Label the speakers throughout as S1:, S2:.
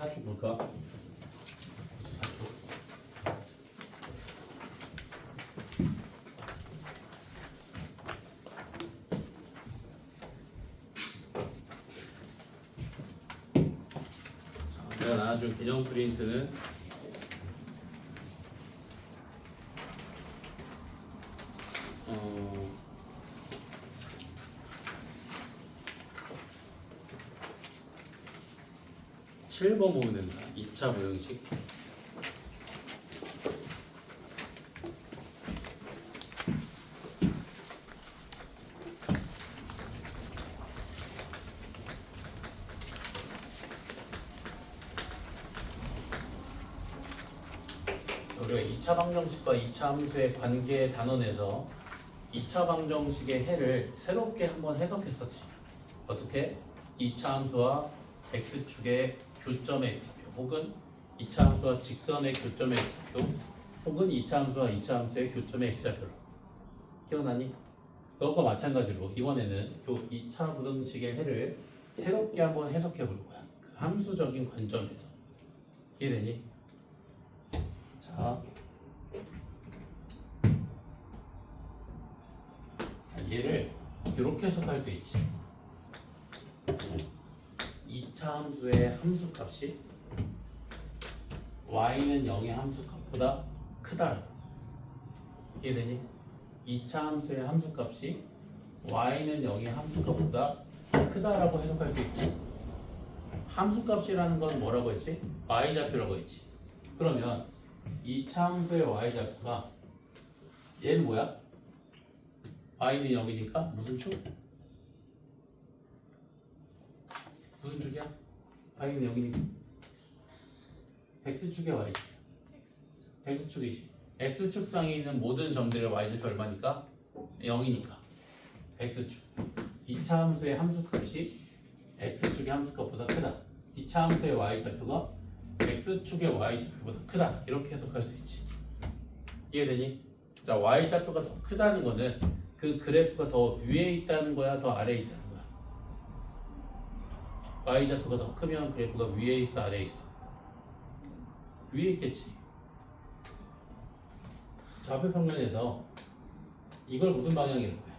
S1: 94쪽 볼까? 94쪽. 내가 나눠준 개념 프린트는 7번 보면 된다. 2차 부등식. 우리가 2차 방정식과 2차 함수의 관계 단원에서 2차 방정식의 해를 새롭게 한번 해석했었지. 어떻게? 2차 함수와 x축의 교점의 x표 혹은 2차 함수와 직선의 교점의 x표 혹은 2차 함수와 2차 함수의 교점의 x좌표로. 기억나니? 그것과 마찬가지로 이번에는 요 2차 부등식의 해를 새롭게 한번 해석해 볼 거야. 그 함수적인 관점에서. 이해되니? 자, 얘를 이렇게 해석할 수 있지. 2차 함수의 함수값이 y는 0의 함수값보다 크다. 이해되니? 2차 함수의 함수값이 y는 0의 함수값보다 크다라고 해석할 수 있지. 함수값이라는 건 뭐라고 했지? y좌표라고 했지. 그러면 2차 함수의 y좌표가 얘는 뭐야? y는 0이니까 무슨 축? 무슨 축이야? y는 0이니까 x축의 y축. x축이지. x축상에 있는 모든 점들의 y좌표 얼마니까? 0이니까 x축. 2차 함수의 함수값이 x축의 함수값보다 크다. 2차 함수의 y좌표가 x축의 y좌표보다 크다. 이렇게 해석할 수 있지. 이해되니? 자, y좌표가 더 크다는 거는 그 그래프가 더 위에 있다는 거야, 더 아래에 있다는 거야? y좌표가 더 크면 그래프가 위에 있어, 아래에 있어? 위에 있겠지. 좌표 평면에서 이걸 무슨 방향이라고 해?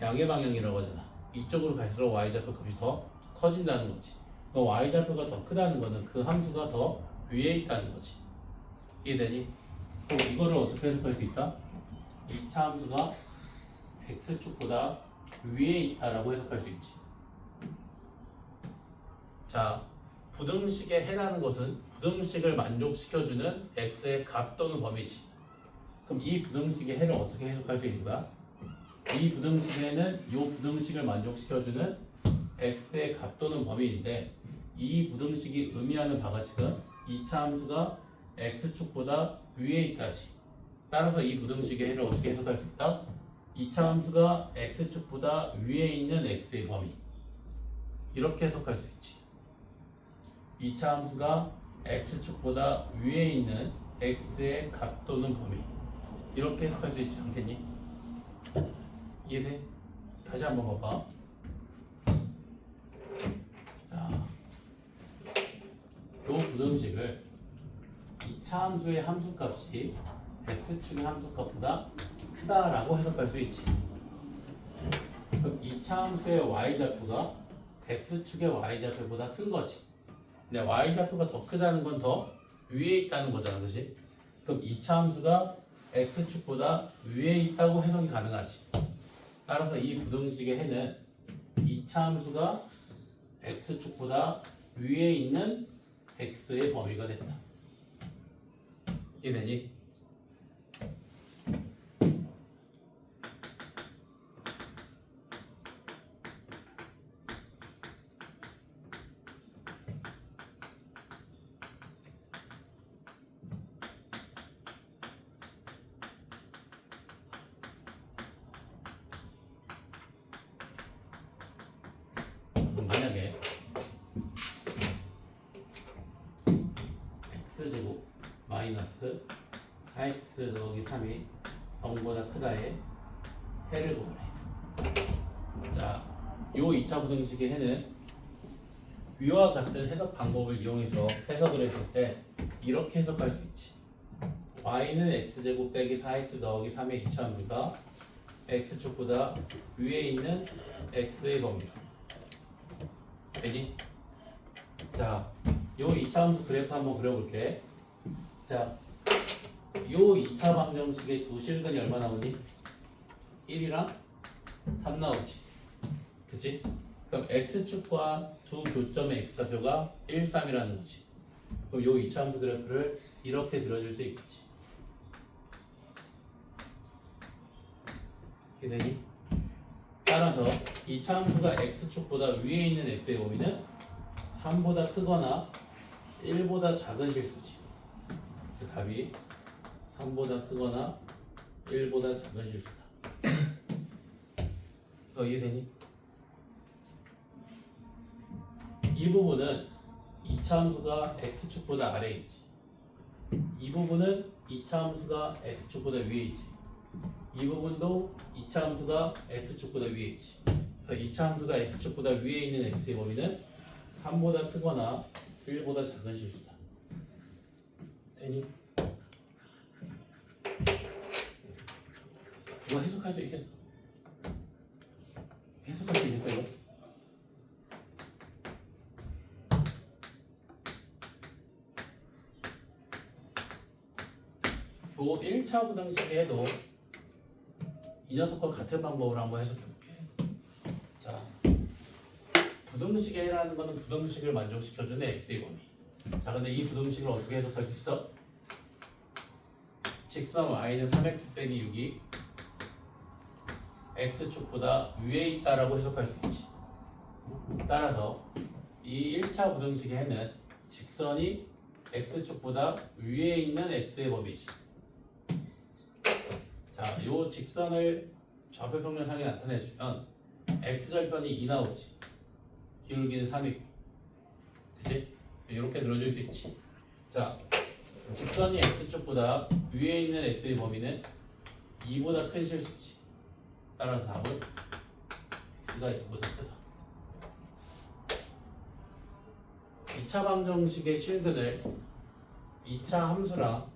S1: 양의 방향이라고 하잖아. 이쪽으로 갈수록 y좌표 값이 더 커진다는 거지. y좌표가 더 크다는 거는 그 함수가 더 위에 있다는 거지. 이해되니? 그럼 이거를 어떻게 해석할 수 있다? 2차 함수가 x축보다 위에 있다라고 해석할 수 있지. 자, 부등식의 해라는 것은 부등식을 만족시켜주는 x의 값 또는 범위지. 그럼 이 부등식의 해를 어떻게 해석할 수 있는 거야? 이 부등식에는 이 부등식을 만족시켜주는 x의 값 또는 범위인데 이 부등식이 의미하는 바가 지금 2차 함수가 x축보다 위에 있다지. 따라서 이 부등식의 해를 어떻게 해석할 수 있다? 2차 함수가 x축보다 위에 있는 x의 범위. 이렇게 해석할 수 있지. 2차 함수가 x축보다 위에 있는 x의 값 또는 범위. 이렇게 해석할 수 있지 않겠니? 이해돼? 다시 한번 봐봐. 자, 요 부등식을 2차 함수의 함수값이 x축의 함수값보다 크다라고 해석할 수 있지. 그럼 2차 함수의 y좌표가 x축의 y좌표보다 큰 거지. 근데 y좌표가 더 크다는 건 더 위에 있다는 거잖아, 그렇지? 그럼 2차 함수가 x축보다 위에 있다고 해석이 가능하지. 따라서 이 부등식의 해는 2차 함수가 x축보다 위에 있는 x의 범위가 된다. 이해되니? 만약에 x제곱 마이너스 4x 더하기 3이 0보다 크다의 해를 구하래. 자, 요 2차 부등식의 해는 위와 같은 해석 방법을 이용해서 해석을 했을 때 이렇게 해석할 수 있지. y는 x제곱 빼기 4x 더하기 3의 이차함수가 x축보다 위에 있는 x의 범위다. 되니? 자, 요 이차함수 그래프 한번 그려볼게. 자, 요 2차 방정식의 두 실근이 얼마 나오니? 1이랑 3 나오지. 그치? 그럼 x축과 두 교점의 x좌표가 1, 3이라는 거지. 그럼 요 2차 함수 그래프를 이렇게 그려줄 수 있겠지. 이게 되니? 따라서 2차 함수가 x축보다 위에 있는 x의 범위는 3보다 크거나 1보다 작은 실수지. 그 답이 3보다 크거나 1보다 작은 실수다. 이거 이해되니? 이 부분은 2차 함수가 x축보다 아래에 있지. 이 부분은 2차 함수가 x축보다 위에 있지. 이 부분도 2차 함수가 x축보다 위에 있지. 그래서 2차 함수가 x축보다 위에 있는 x의 범위는 3보다 크거나 1보다 작은 실수다. 되니? 이거 해석할 수 있겠어? 해석할 수 있겠어 이거? 요 1차 부등식에 해도 이 녀석과 같은 방법으로 한번 해석해 볼게. 자, 부등식의 해라는 거는 부등식을 만족시켜주는 x의 범위. 자, 근데 이 부등식을 어떻게 해석할 수 있어? 직선 y는 3x 빼기 6이 x축보다 위에 있다라고 해석할 수 있지. 따라서 이 1차 부등식의 해는 직선이 x축보다 위에 있는 x의 범위지. 자, 요 직선을 좌표평면상에 나타내주면 x절편이 2 나오지. 기울기는 3이고. 그치? 이렇게 늘어줄 수 있지. 자, 직선이 x축보다 위에 있는 x의 범위는 2보다 큰 실수지. 따라서 답은 x가 2보다 크다. 2차 방정식의 실근을 2차 함수랑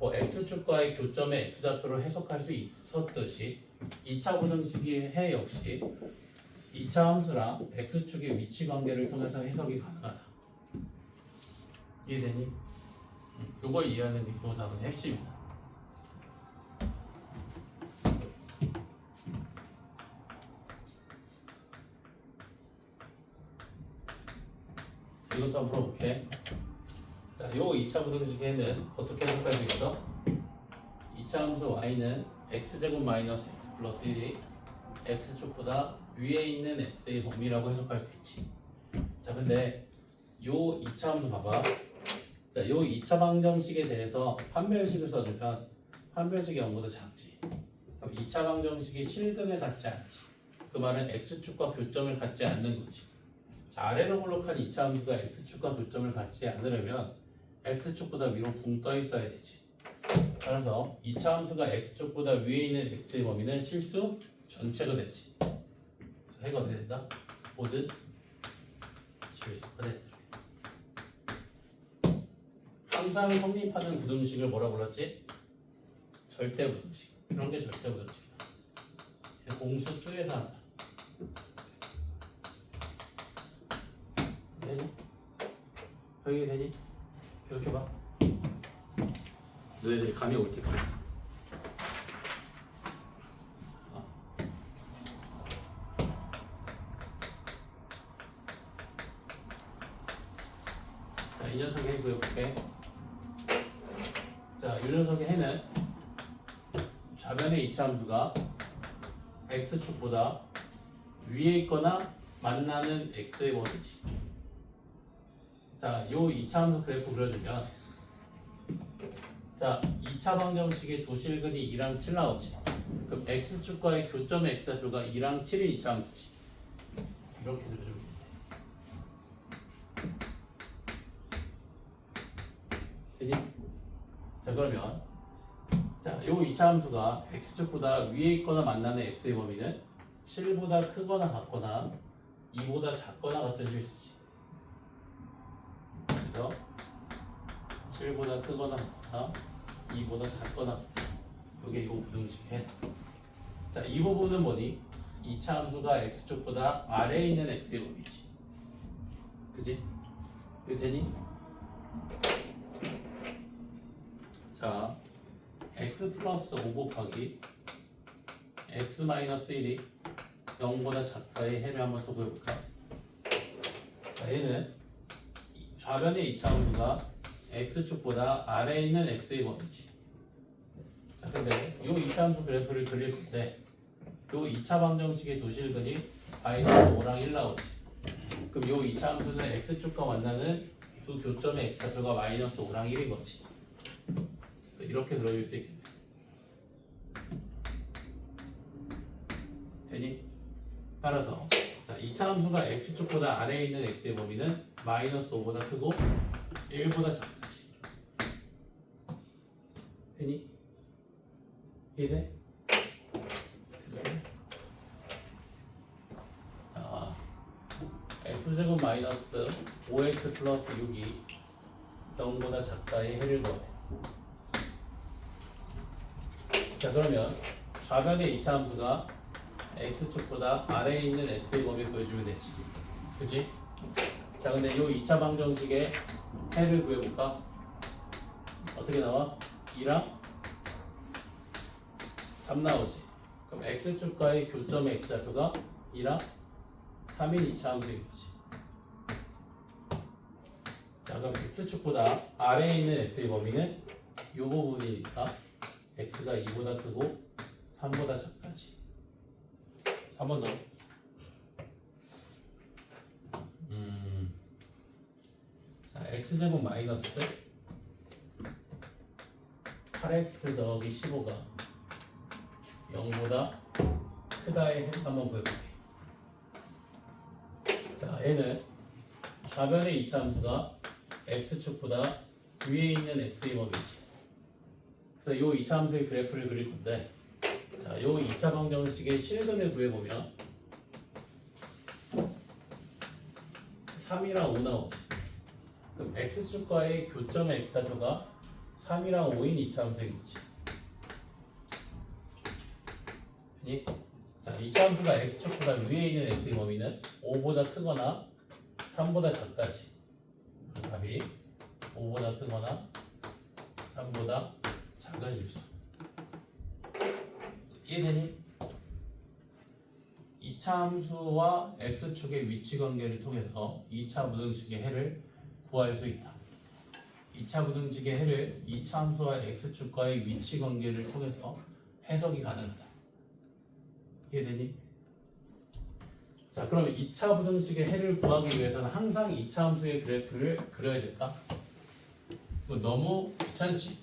S1: x축과의 교점의 x좌표로 해석할 수 있었듯이 2차 부등식의 해 역시 2차 함수랑 x축의 위치 관계를 통해서 해석이 가능하다. 이해되니? 이걸 이해하는 게 그 답은 핵심이다. 이것도 한번 풀어볼게. 자, 요 2차 부등식에는 어떻게 해석할 수 있어? 2차 함수 y는 x제곱 마이너스 x 플러스 1이 x축보다 위에 있는 x의 범위라고 해석할 수 있지. 자, 근데 요 2차 함수 봐봐. 자, 요 2차 방정식에 대해서 판별식을 써주면 판별식의 0보다 작지. 그럼 2차 방정식이 실근을 갖지 않지. 그 말은 x축과 교점을 갖지 않는 거지. 자, 아래로 블록한 2차 함수가 x축과 교점을 갖지 않으려면 x축보다 위로 붕 떠 있어야 되지. 따라서 2차 함수가 x축보다 위에 있는 x의 범위는 실수 전체가 되지. 자, 해가 어떻게 된다? 모든 실수가 된다. 항상 성립하는 부등식을 뭐라 불렀지? 절대 부등식. 이런 게 절대 부등식이다. 공수 쪽에서 한다. 되니? 여기 되니? 계속 해봐. 너희들이 감이 올 때까지. 자, 이 녀석의 해 구해볼게. 자, 이 녀석의 해는 좌변의 2차 함수가 x축보다 위에 있거나 만나는 x의 범위지. 자, 요 2차 함수 그래프 그려주면 자, 2차 방정식의 두 실근이 2랑 7 나오지. 그럼 x축과의 교점의 x좌표가 2랑 7이 2차 함수지. 이렇게 그려주면 되니? 자, 그러면 자, 요 2차 함수가 x축보다 위에 있거나 만나는 x의 범위는 7보다 크거나 같거나 2보다 작거나 같은 실수지. 중에서 7보다 크거나 같다, 2보다 작거나, 이게 이 부등식의 해다. 자, 이 부분은 뭐니? 2차 함수가 x축보다 아래에 있는 x의 범위지. 그지? 이거 되니? 자, x 플러스 5 곱하기 x 마이너스 1이 0보다 작다의 해를 한번 더 보여볼까? 자, 얘는 좌변의 2차 함수가 x축보다 아래에 있는 x의 범위지. 자, 근데 이 2차 함수 그래프를 그릴 건데 이 2차 방정식의 두 실근이 마이너스 5랑 1 나오지. 그럼 이 2차 함수는 x축과 만나는 두 교점의 x좌표가 마이너스 5랑 1인 거지. 이렇게 그려줄 수 있겠네. 되니? 따라서 자, 2차 함수가 x축보다 아래에 있는 x의 범위는 마이너스 5보다 크고 1보다 작지. 되니? 이해돼? 자, x제곱 마이너스 5x 플러스 6이 0보다 작다의 해를 구하래. 자, 그러면 좌변의 2차 함수가 x축보다 아래에 있는 x의 범위 구해주면 되지. 그치? 자, 근데 이 2차 방정식의 해를 구해볼까? 어떻게 나와? 2랑 3 나오지. 그럼 x축과의 교점의 x좌표가 2랑 3인 2차 함수인 거지. 자, 그럼 x축보다 아래에 있는 x의 범위는 이 부분이니까 x가 2보다 크고 3보다 작다지. 한 번 더. 자, x제곱 마이너스 8x 더하기 15가 0보다 크다의 해석 한번 보여볼게. 자, 얘는 좌변의 2차 함수가 x축보다 위에 있는 x의 범위지. 그래서 이 2차 함수의 그래프를 그릴 건데, 자, 이 2차 방정식의 실근을 구해보면 3이랑 5 나오지. 그럼 x축과의 교점의 x좌표가 3이랑 5인 2차 함수인 거지. 아니? 자, 2차 함수가 x축보다 위에 있는 x의 범위는 5보다 크거나 3보다 작다지. 답이 5보다 크거나 3보다 작은 실수. 이해되니? 2차 함수와 x축의 위치 관계를 통해서 2차 부등식의 해를 구할 수 있다. 2차 부등식의 해를 2차 함수와 x축과의 위치 관계를 통해서 해석이 가능하다. 이해되니? 자, 그럼 2차 부등식의 해를 구하기 위해서는 항상 2차 함수의 그래프를 그려야 될까? 너무 귀찮지?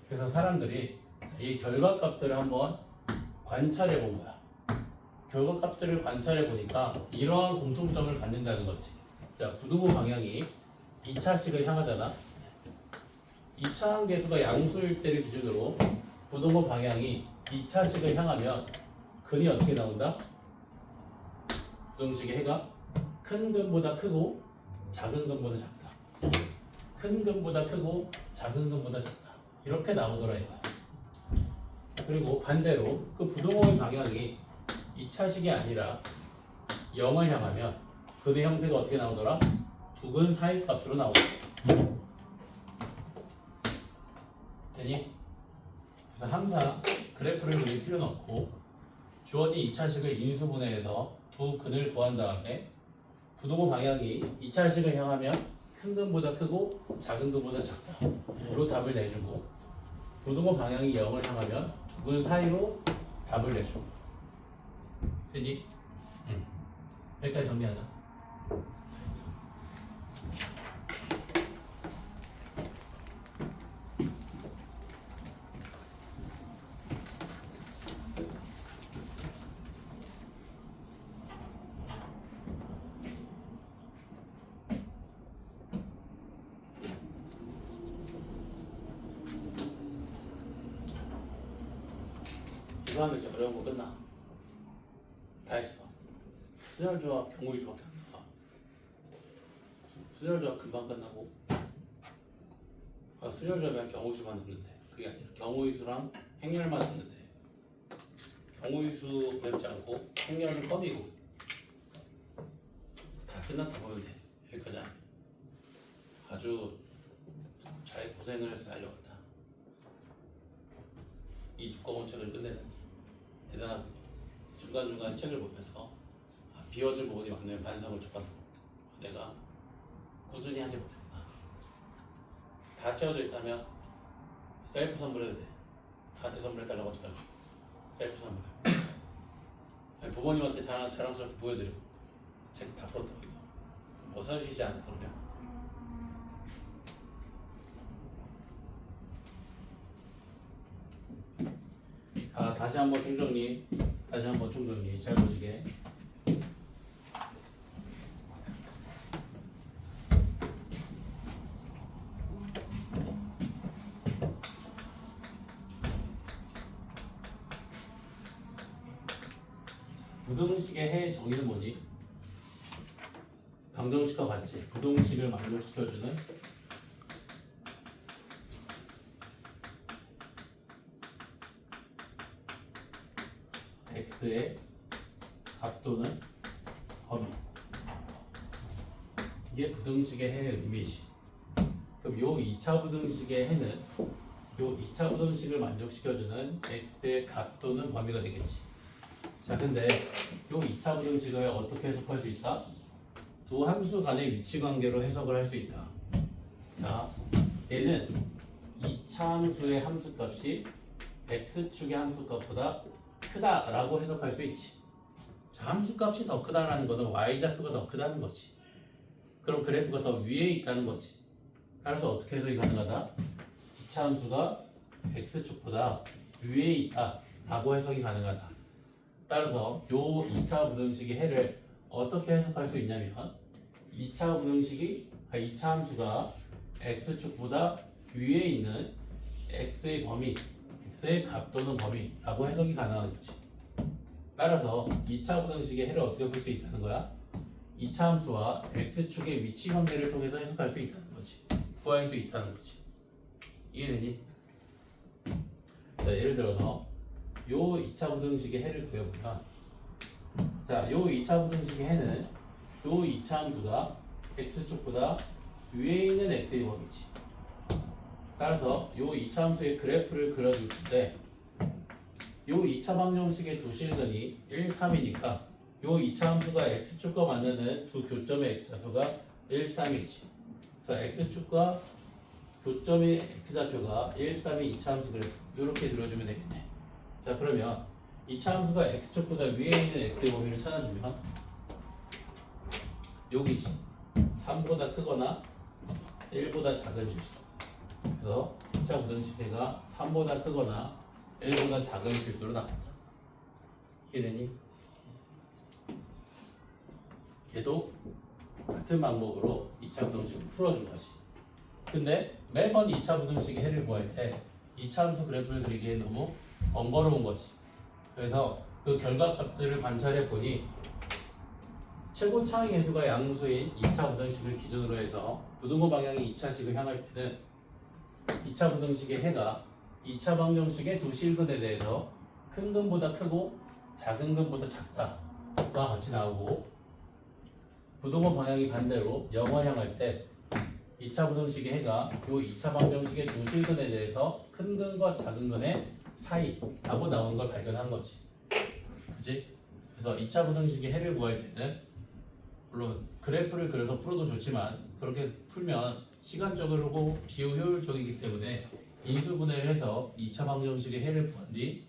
S1: 그래서 사람들이 이 결과값들을 한번 관찰해 본 거야. 결과값들을 관찰해 보니까 이러한 공통점을 갖는다는 거지. 자, 부등호 방향이 2차식을 향하잖아. 2차 함계수가 양수일 때를 기준으로 부등호 방향이 2차식을 향하면 근이 어떻게 나온다? 부등식의 해가 큰 근보다 크고 작은 근보다 작다. 큰 근보다 크고 작은 근보다 작다. 이렇게 나오더라 이거야. 그리고 반대로 그 부등호의 방향이 2차식이 아니라 0을 향하면 근의 형태가 어떻게 나오더라? 두 근 사이 값으로 나오더라. 되니? 그래서 항상 그래프를 그릴 필요는 없고 주어진 2차식을 인수분해해서 두 근을 구한 다음에 부등호 방향이 2차식을 향하면 큰 근보다 크고 작은 근보다 작다로 답을 내주고 부등호 방향이 0을 향하면 두 근 사이로 답을 내주고. 되니? 여기까지 정리하자. 이거 하면 이제 어려운 거 끝나. 다 했어. 수열조합, 경우의 조합 안 나와. 순혈조합 금방 끝나고 순혈조합이 경우수만 남는데 그게 아니라 경우의수랑 행렬만 남는데 경우의수 맵지 않고 행렬은 껌이고 다 끝났다 보면 돼. 여기까지 하면 아주 잘 고생을 해서 달려왔다. 이 두꺼운 책을 끝내다니 대단합니다. 중간중간 책을 보면서 비워진 부분이 많으면 반성을 줬거든. 내가 꾸준히 하지 못했구나. 다 채워져 있다면 셀프 선물해도 돼. 나한테 선물해달라고 하더라고. 셀프 선물. 부모님한테 자랑스럽게 보여드려. 책 다 풀었다고 이거. 뭐 사주시지 않나 그러면. 다시 한번 총정리 잘 보시게. 부등식의 해 정의는 뭐니? 방정식과 같이 부등식을 만족시켜주는 x의 값 또는 범위. 이게 부등식의 해의 의미지. 그럼 요 2차 부등식의 해는 요 2차 부등식을 만족시켜주는 x의 값 또는 범위가 되겠지. 자, 근데 요 2차 부등식을 어떻게 해석할 수 있다? 두 함수 간의 위치 관계로 해석을 할 수 있다. 자, 얘는 2차 함수의 함수값이 x축의 함수값보다 크다라고 해석할 수 있지. 자, 함수값이 더 크다라는 것은 y좌표가 더 크다는 거지. 그럼 그래프가 더 위에 있다는 거지. 따라서 어떻게 해석이 가능하다? 2차 함수가 x축보다 위에 있다라고 해석이 가능하다. 따라서 요 2차 부등식의 해를 어떻게 해석할 수 있냐면 2차 함수가 x축보다 위에 있는 x의 범위, x의 값 또는 범위라고 해석이 가능한 거지. 따라서 2차 부등식의 해를 어떻게 볼 수 있다는 거야? 2차 함수와 x축의 위치 관계를 통해서 해석할 수 있다는 거지. 구할 수 있다는 거지. 이해되니? 자, 예를 들어서 요 2차 부등식의 해를 구해보면, 자, 요 2차 부등식의 해는 요 2차 함수가 x축보다 위에 있는 x의 범위지. 따라서 요 2차 함수의 그래프를 그려줄 건데, 요 2차 방정식의 두 실근이 1, 3이니까 요 2차 함수가 x축과 만나는 두 교점의 x좌표가 1, 3이지. 자, x축과 교점의 x좌표가 1, 3이 2차 함수 그래프 이렇게 그려주면 되겠네. 자, 그러면 2차 함수가 x축보다 위에 있는 x의 범위를 찾아주면 여기지. 3보다 크거나 1보다 작은 실수. 그래서 2차 부등식해가 3보다 크거나 1보다 작은 실수로 나온다. 이해되니? 얘도 같은 방법으로 2차 부등식을 풀어준 거지. 근데 매번 2차 부등식의 해를 구할 때 2차 함수 그래프를 그리기에 너무 번거로운 거지. 그래서 그 결과값들을 관찰해 보니 최고 차이 계수가 양수인 2차 부등식을 기준으로 해서 부등호 방향이 2차식을 향할 때는 2차 부등식의 해가 2차 방정식의 두 실근에 대해서 큰 근보다 크고 작은 근보다 작다와 같이 나오고, 부등호 방향이 반대로 0을 향할 때 2차 부등식의 해가 요 2차 방정식의 두 실근에 대해서 큰 근과 작은 근의 사이라고 나오는 걸 발견한 거지. 그치? 그래서 2차 부등식의 해를 구할 때는 물론 그래프를 그려서 풀어도 좋지만 그렇게 풀면 시간적으로 비효율적이기 때문에 인수분해를 해서 2차 방정식의 해를 구한 뒤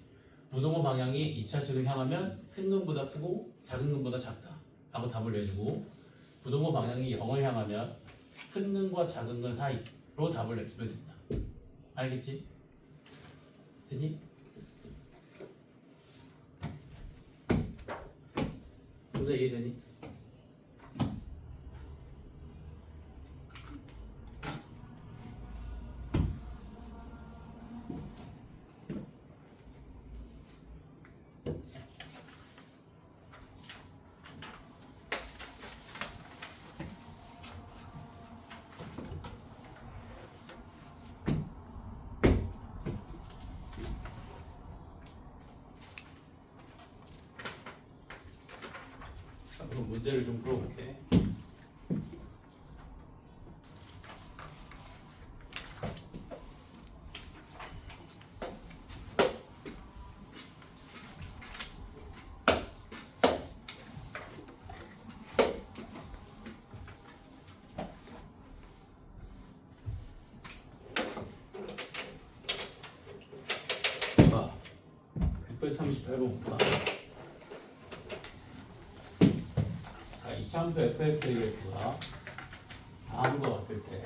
S1: 부등호 방향이 2차식을 향하면 큰 근보다 크고 작은 근보다 작다 라고 답을 내주고, 부등호 방향이 0을 향하면 큰 근과 작은 근 사이로 답을 내주면 된다. 알겠지? 됐니? 그래서 이해되니? 그럼 문제를 좀 풀어볼게. 봐. 638번 볼까? 자, 이차함수 fx의 그래프가 다음과 같을 때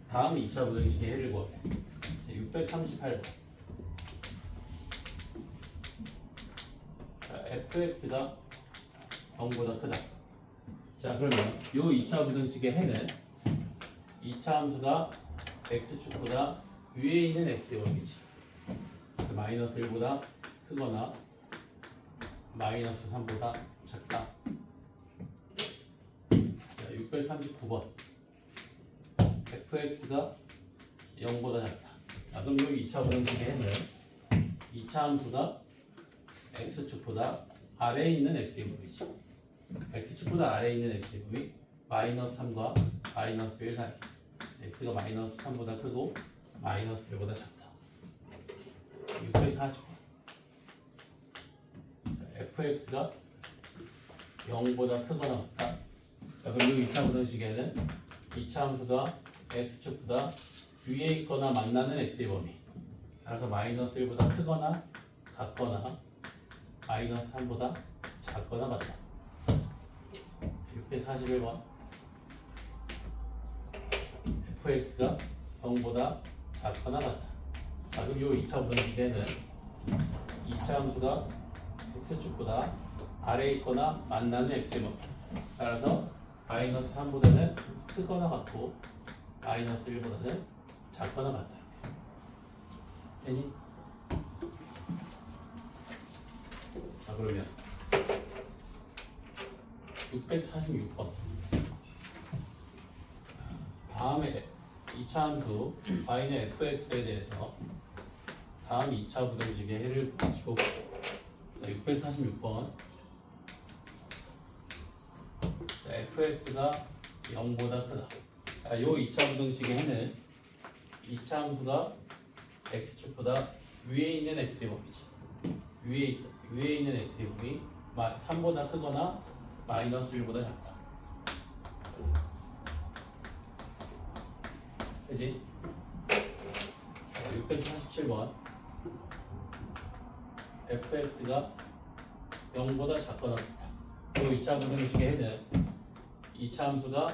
S1: 다음 2차 부등식의 해를 구하래. 638번. 자, fx가 0보다 크다. 자, 그러면 이 2차 부등식의 해는 2차 함수가 x축보다 위에 있는 x의 범위지. 마이너스 1보다 크거나 마이너스 3보다 작다. 자, 639번. fx가 0보다 작다. 자, 그럼 여기 2차 부등식의 해는 2차 함수가 x축보다 아래에 있는 x의 범위지. x축보다 아래에 있는 x의 범위 마이너스 3과 마이너스 1 사이. x가 마이너스 3보다 크고 마이너스 1보다 작다. 640번. fx가 0보다 크거나 같다. 자, 그럼 이 2차 부등식에는 2차 함수가 x축보다 위에 있거나 만나는 x의 범위. 따라서 마이너스 1보다 크거나 같거나 마이너스 3보다 작거나 같다. 641번. fx가 0보다 작거나 같다. 자, 그럼 이 2차 부등식에는 2차 함수가 x축보다 아래에 있거나 만나는 x의 범위. 따라서 마이너스 3보다는 크거나 같고 마이너스 1보다는 작거나 같다. 되니? 자, 그러면 646번. 다음에 2차 함수 y는 fx에 대해서 다음 2차 부등식의 해를 구하시고. 646번. 자, fx가 0보다 크다. 자, 이 2차 부등식의 해는 2차 함수가 x축보다 위에 있는 x의 범위지. 위에 있는 x의 범위 3보다 크거나 마이너스 1보다 작다. 그지? 647번. fx가 0보다 작거나 같다. 이 2차 부등식의 해는 2차 함수가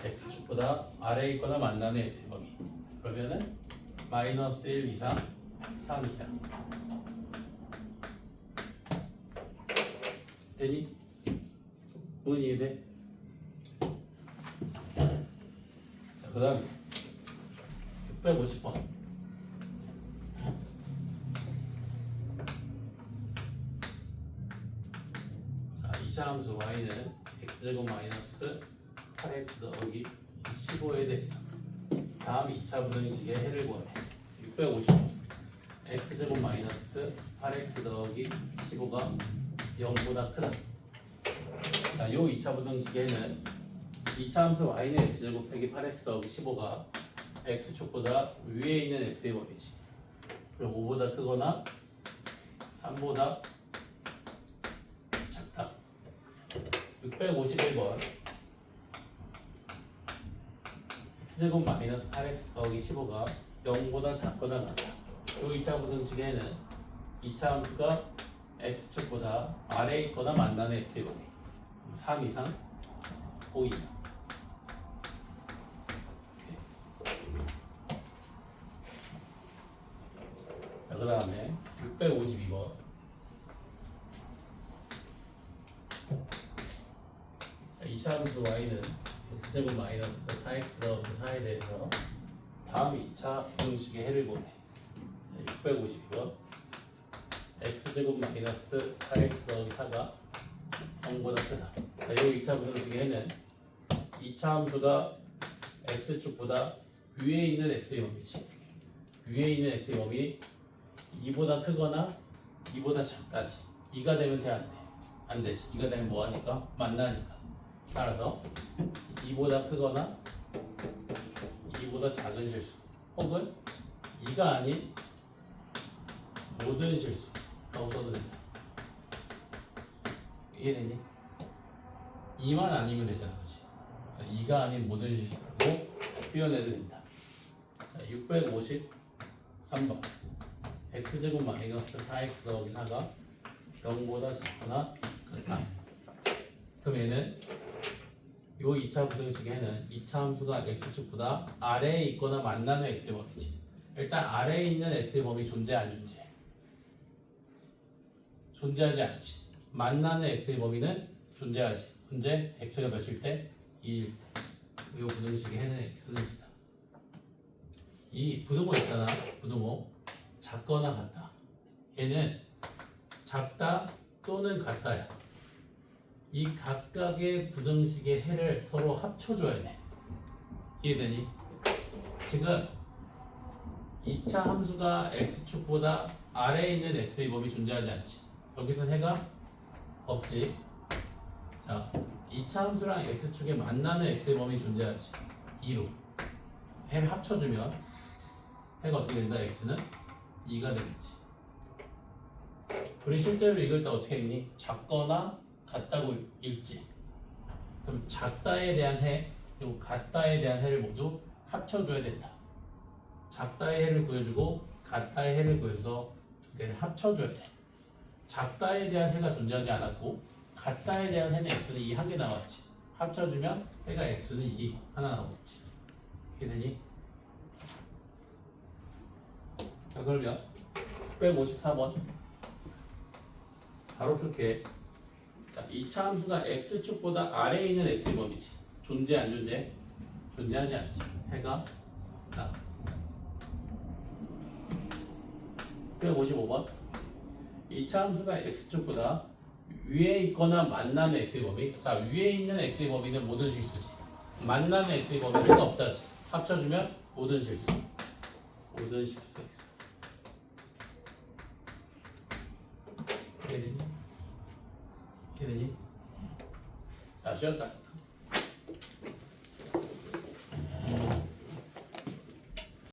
S1: x축보다 아래에 있거나 만나는 x의 범위. 그러면은 마이너스 1 이상 3 이상. 되니? 뭔 이해돼? 자, 그 다음에 650번. 자, 2차 함수 y는 x제곱 마이너스 8x 더하기 15에 대해서 다음 2차 부등식의 해를 구하래. 650번. x제곱 마이너스 8x 더하기 15가 0보다 크다. 자, 이 2차 부등식의 해는 2차 함수 y는 x제곱 빼기 8x 더하기 15가 x축보다 위에 있는 x의 범위지. 그럼 5보다 크거나 3보다 작다. 651번. x제곱 마이너스 8x 더하기 15가 0보다 작거나 같다. 이 2차 부등식에는 2차 함수가 x축보다 아래에 있거나 만나는 x의 범위 3 이상 5 이상. 자, 그 다음에 652번. 자, 2차 함수 y는 x제곱 마이너스 4x 더하기 4에 대해서 다음 2차 부등식의 해를 보내. 652번. x제곱 마이너스 4x 더하기 4가 0보다 크다. 자, 이 2차 부등식의 해는 2차 함수가 x축보다 위에 있는 x의 범위지. 위에 있는 x의 범위 2보다 크거나 2보다 작다지. 2가 되면 돼, 안 돼? 안 되지. 2가 되면 뭐 하니까? 만나니까. 따라서 2보다 크거나 2보다 작은 실수 혹은 2가 아닌 모든 실수라고 써도 된다. 이해되니? 2만 아니면 되잖아, 그렇지? 그래서 2가 아닌 모든 실수라고 표현해도 된다. 자, 653번. x제곱 마이너스 4x 더하기 4가 0보다 작거나 같다. 그럼 얘는 요 2차 부등식의 해는 2차 함수가 x축보다 아래에 있거나 만나는 x의 범위지. 일단 아래에 있는 x의 범위 존재 안 존재? 존재하지 않지. 만나는 x의 범위는 존재하지. 언제? x가 몇일 때? 2일 때. 요 부등식의 해는 x입니다. 이 부등호 있잖아. 부등호 작거나 같다. 얘는 작다 또는 같다야. 이 각각의 부등식의 해를 서로 합쳐줘야 돼. 이해되니? 지금 2차 함수가 x축보다 아래에 있는 x의 범위 존재하지 않지. 여기서 해가 없지. 자, 2차 함수랑 x축에 만나는 x의 범위 존재하지. 2로 해를 합쳐주면 해가 어떻게 된다? x는 2가 되겠지. 우리 실제로 이걸 때 어떻게 읽니? 작거나 같다고 읽지. 그럼 작다에 대한 해, 그리고 같다에 대한 해를 모두 합쳐줘야 된다. 작다의 해를 구해주고 같다의 해를 구해서 두 개를 합쳐줘야 돼. 작다에 대한 해가 존재하지 않았고 같다에 대한 해는 x는 2 한 개 나왔지. 합쳐주면 해가 x는 2 하나 나오겠지. 이해되니? 자, 그러면 654번 바로 풀게. 자, 2차 함수가 x축보다 아래에 있는 x의 범위지. 존재 안 존재? 존재하지 않지. 해가 나. 55번 2차 함수가 x축보다 위에 있거나 만나는 x의 범위. 자, 위에 있는 x의 범위는 모든 실수지. 만나는 x의 범위는 해가 없다지. 합쳐주면 모든 실수. 모든 실수 x. 이해되니? 이해되니? 자, 쉬었다.